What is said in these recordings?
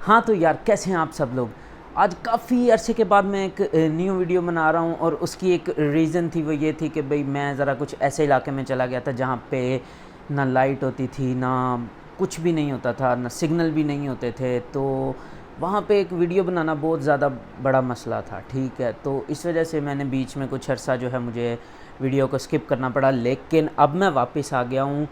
हाँ तो यार, कैसे हैं आप सब लोग। आज काफ़ी अरसे के बाद मैं एक न्यू वीडियो बना रहा हूँ और उसकी एक रीज़न थी, वो ये थी कि भाई मैं ज़रा कुछ ऐसे इलाके में चला गया था जहाँ पे ना लाइट होती थी, ना कुछ भी नहीं होता था, ना सिग्नल भी नहीं होते थे। तो वहाँ पे एक वीडियो बनाना बहुत ज़्यादा बड़ा मसला था, ठीक है। तो इस वजह से मैंने बीच में कुछ अरसा जो है मुझे वीडियो को स्किप करना पड़ा, लेकिन अब मैं वापस आ गया हूँ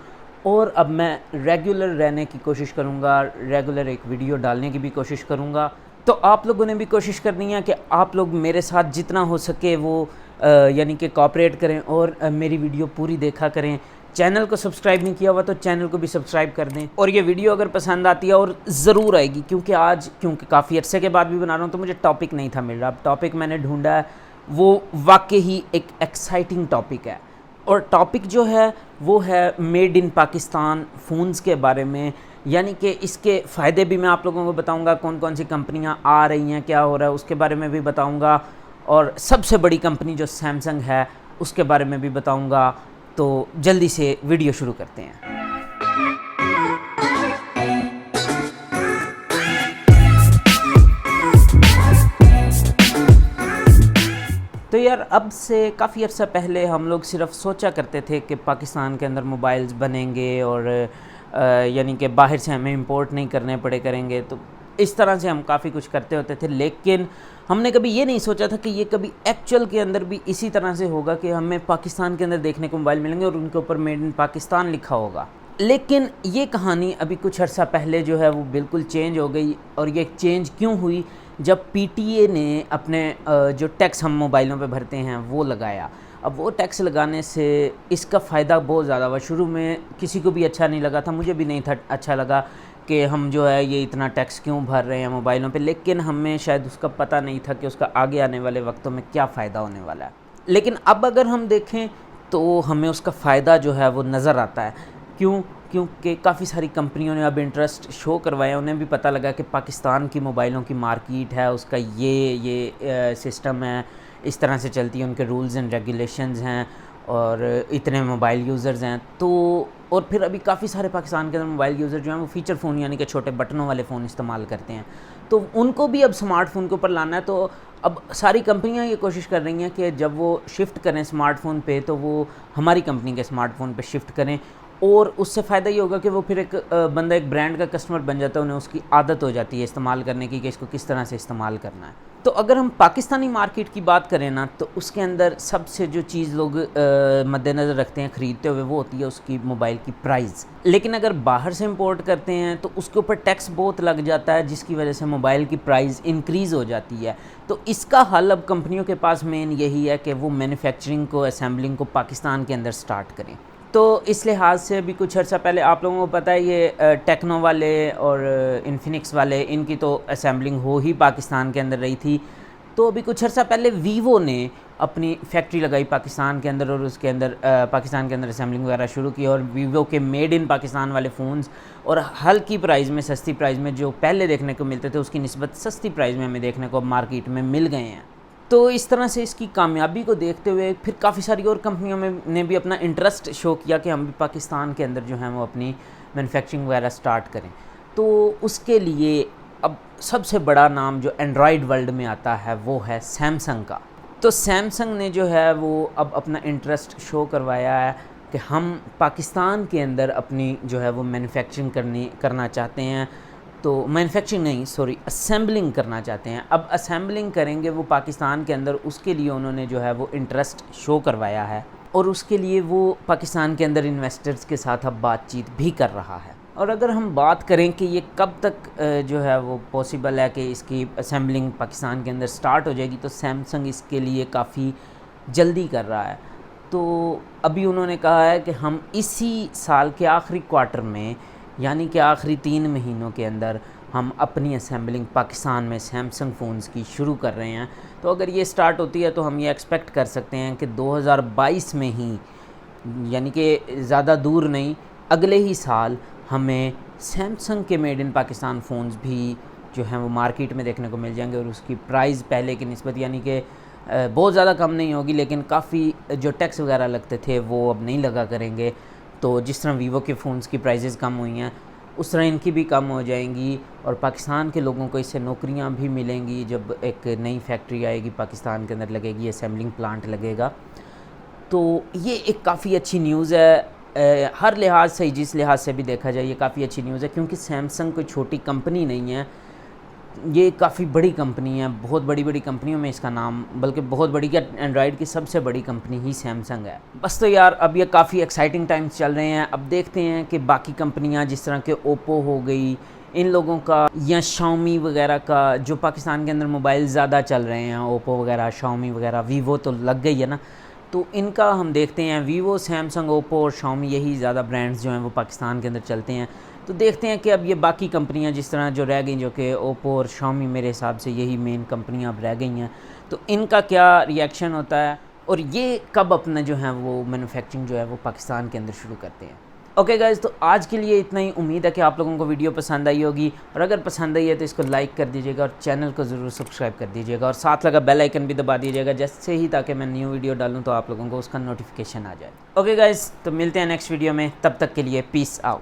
और अब मैं रेगुलर रहने की कोशिश करूँगा, रेगुलर एक वीडियो डालने की भी कोशिश करूँगा। तो आप लोगों ने भी कोशिश करनी है कि आप लोग मेरे साथ जितना हो सके वो यानी कि कोऑपरेट करें और मेरी वीडियो पूरी देखा करें। चैनल को सब्सक्राइब नहीं किया हुआ तो चैनल को भी सब्सक्राइब कर दें। और ये वीडियो अगर पसंद आती है, और ज़रूर आएगी, क्योंकि काफ़ी अरसे के बाद भी बना रहा हूँ तो मुझे टॉपिक नहीं था मिल रहा। अब टॉपिक मैंने ढूंढा है, वो वाकई ही एक एक्साइटिंग टॉपिक है। और टॉपिक जो है वो है मेड इन पाकिस्तान फ़ोन्स के बारे में। यानी कि इसके फ़ायदे भी मैं आप लोगों को बताऊंगा, कौन कौन सी कंपनियां आ रही हैं, क्या हो रहा है उसके बारे में भी बताऊंगा, और सबसे बड़ी कंपनी जो सैमसंग है उसके बारे में भी बताऊंगा। तो जल्दी से वीडियो शुरू करते हैं। तो यार, अब से काफ़ी अर्सा पहले हम लोग सिर्फ सोचा करते थे कि पाकिस्तान के अंदर मोबाइल्स बनेंगे और यानी कि बाहर से हमें इंपोर्ट नहीं करने पड़े करेंगे। तो इस तरह से हम काफ़ी कुछ करते होते थे, लेकिन हमने कभी ये नहीं सोचा था कि ये कभी एक्चुअल के अंदर भी इसी तरह से होगा कि हमें पाकिस्तान के अंदर देखने को मोबाइल मिलेंगे और उनके ऊपर मेड इन पाकिस्तान लिखा होगा। लेकिन ये कहानी अभी कुछ अर्सा पहले जो है वो बिल्कुल चेंज हो गई। और ये चेंज क्यों हुई? जब पीटीए ने अपने जो टैक्स हम मोबाइलों पे भरते हैं वो लगाया। अब वो टैक्स लगाने से इसका फ़ायदा बहुत ज़्यादा हुआ। शुरू में किसी को भी अच्छा नहीं लगा था, मुझे भी नहीं था अच्छा लगा कि हम जो है ये इतना टैक्स क्यों भर रहे हैं मोबाइलों पे, लेकिन हमें शायद उसका पता नहीं था कि उसका आगे आने वाले वक्तों में क्या फ़ायदा होने वाला है। लेकिन अब अगर हम देखें तो हमें उसका फ़ायदा जो है वो नज़र आता है। क्यों? क्योंकि काफ़ी सारी कंपनियों ने अब इंटरेस्ट शो करवाया। उन्हें भी पता लगा कि पाकिस्तान की मोबाइलों की मार्केट है, उसका ये सिस्टम है, इस तरह से चलती है, उनके रूल्स एंड रेगुलेशंस हैं और इतने मोबाइल यूज़र्स हैं। तो और फिर अभी काफ़ी सारे पाकिस्तान के अंदर मोबाइल यूज़र जो हैं वो फ़ीचर फ़ोन यानी कि छोटे बटनों वाले फ़ोन इस्तेमाल करते हैं। तो उनको भी अब स्मार्टफ़ोन के ऊपर लाना है। तो अब सारी कंपनियां ये कोशिश कर रही हैं कि जब वो शिफ्ट करें स्मार्टफ़ोन पे तो वो हमारी कंपनी के स्मार्टफ़ोन पे शिफ्ट करें। और उससे फ़ायदा ये होगा कि वो फिर एक बंदा एक ब्रांड का कस्टमर बन जाता है, उन्हें उसकी आदत हो जाती है इस्तेमाल करने की कि इसको किस तरह से इस्तेमाल करना है। तो अगर हम पाकिस्तानी मार्केट की बात करें ना, तो उसके अंदर सबसे जो चीज़ लोग मद्देनज़र रखते हैं ख़रीदते हुए, वो होती है उसकी मोबाइल की प्राइस। लेकिन अगर बाहर से इंपोर्ट करते हैं तो उसके ऊपर टैक्स बहुत लग जाता है, जिसकी वजह से मोबाइल की प्राइस इंक्रीज़ हो जाती है। तो इसका हल अब कंपनियों के पास मेन यही है कि वो मैन्युफैक्चरिंग को, असेंबलिंग को पाकिस्तान के अंदर स्टार्ट करें। तो इस लिहाज से अभी कुछ अर्सा पहले आप लोगों को पता है ये टेक्नो वाले और इन्फिनिक्स वाले, इनकी तो असेंबलिंग हो ही पाकिस्तान के अंदर रही थी। तो अभी कुछ अर्सा पहले वीवो ने अपनी फैक्ट्री लगाई पाकिस्तान के अंदर और उसके अंदर पाकिस्तान के अंदर असेंबलिंग वगैरह शुरू की। और वीवो के मेड इन पाकिस्तान वाले फ़ोन्स और हल्की प्राइस में, सस्ती प्राइस में, जो पहले देखने को मिलते थे उसकी निस्बत सस्ती प्राइस में हमें देखने को मार्केट में मिल गए हैं। तो इस तरह से इसकी कामयाबी को देखते हुए फिर काफ़ी सारी और कंपनियों में ने भी अपना इंटरेस्ट शो किया कि हम भी पाकिस्तान के अंदर जो है वो अपनी मैन्युफैक्चरिंग वगैरह स्टार्ट करें। तो उसके लिए अब सबसे बड़ा नाम जो एंड्रॉयड वर्ल्ड में आता है वो है सैमसंग का। तो सैमसंग ने जो है वो अब अपना इंटरेस्ट शो करवाया है कि हम पाकिस्तान के अंदर अपनी जो है वो मैन्युफैक्चरिंग करना चाहते हैं। तो मैन्युफैक्चरिंग नहीं, सॉरी, असेंबलिंग करना चाहते हैं। अब असेंबलिंग करेंगे वो पाकिस्तान के अंदर, उसके लिए उन्होंने जो है वो इंटरेस्ट शो करवाया है और उसके लिए वो पाकिस्तान के अंदर इन्वेस्टर्स के साथ अब बातचीत भी कर रहा है। और अगर हम बात करें कि ये कब तक जो है वो पॉसिबल है कि इसकी असेंबलिंग पाकिस्तान के अंदर स्टार्ट हो जाएगी, तो सैमसंग इसके लिए काफ़ी जल्दी कर रहा है। तो अभी उन्होंने कहा है कि हम इसी साल के आखिरी क्वार्टर में, यानी कि आखिरी 3 महीनों के अंदर, हम अपनी असेंबलिंग पाकिस्तान में सैमसंग फ़ोन्स की शुरू कर रहे हैं। तो अगर ये स्टार्ट होती है तो हम ये एक्सपेक्ट कर सकते हैं कि 2022 में ही, यानी कि ज़्यादा दूर नहीं, अगले ही साल हमें सैमसंग के मेड इन पाकिस्तान फ़ोन्स भी जो हैं वो मार्केट में देखने को मिल जाएंगे। और उसकी प्राइस पहले की निस्बत यानी कि बहुत ज़्यादा कम नहीं होगी, लेकिन काफ़ी जो टैक्स वगैरह लगते थे वो अब नहीं लगा करेंगे। तो जिस तरह वीवो के फ़ोन्स की प्राइसेस कम हुई हैं, उस तरह इनकी भी कम हो जाएंगी और पाकिस्तान के लोगों को इससे नौकरियां भी मिलेंगी। जब एक नई फैक्ट्री आएगी पाकिस्तान के अंदर लगेगी, असेंबलिंग प्लांट लगेगा, तो ये एक काफ़ी अच्छी न्यूज़ है। हर लिहाज से, जिस लिहाज से भी देखा जाए, ये काफ़ी अच्छी न्यूज़ है, क्योंकि सैमसंग कोई छोटी कंपनी नहीं है, ये काफ़ी बड़ी कंपनी है। बहुत बड़ी बड़ी कंपनियों में इसका नाम, बल्कि बहुत बड़ी, क्या एंड्रॉयड की सबसे बड़ी कंपनी ही सैमसंग है। बस तो यार अब ये काफ़ी एक्साइटिंग टाइम्स चल रहे हैं। अब देखते हैं कि बाकी कंपनियां जिस तरह के ओप्पो हो गई, इन लोगों का, या शाओमी वगैरह का, जो पाकिस्तान के अंदर मोबाइल ज़्यादा चल रहे हैं, ओप्पो वगैरह, शाओमी वगैरह, वीवो तो लग गई है ना, तो इनका हम देखते हैं। वीवो, सैमसंग, ओप्पो और शाओमी, यही ज़्यादा ब्रांड्स जो हैं वो पाकिस्तान के अंदर चलते हैं। तो देखते हैं कि अब ये बाकी कंपनियां जिस तरह जो रह गई, जो कि ओप्पो और शाओमी, मेरे हिसाब से यही मेन कंपनियां अब रह गई हैं, तो इनका क्या रिएक्शन होता है और ये कब अपना जो है वो मैन्युफैक्चरिंग जो है वो पाकिस्तान के अंदर शुरू करते हैं। ओके गाइज़, तो आज के लिए इतना ही। उम्मीद है कि आप लोगों को वीडियो पसंद आई होगी, और अगर पसंद आई है तो इसको लाइक कर दीजिएगा और चैनल को ज़रूर सब्सक्राइब कर दीजिएगा, और साथ लगा बेल आइकन भी दबा दीजिएगा जैसे ही, ताकि मैं न्यू वीडियो डालूँ तो आप लोगों को उसका नोटिफिकेशन आ जाए। ओके गाइज़, तो मिलते हैं नेक्स्ट वीडियो में, तब तक के लिए पीस आउट।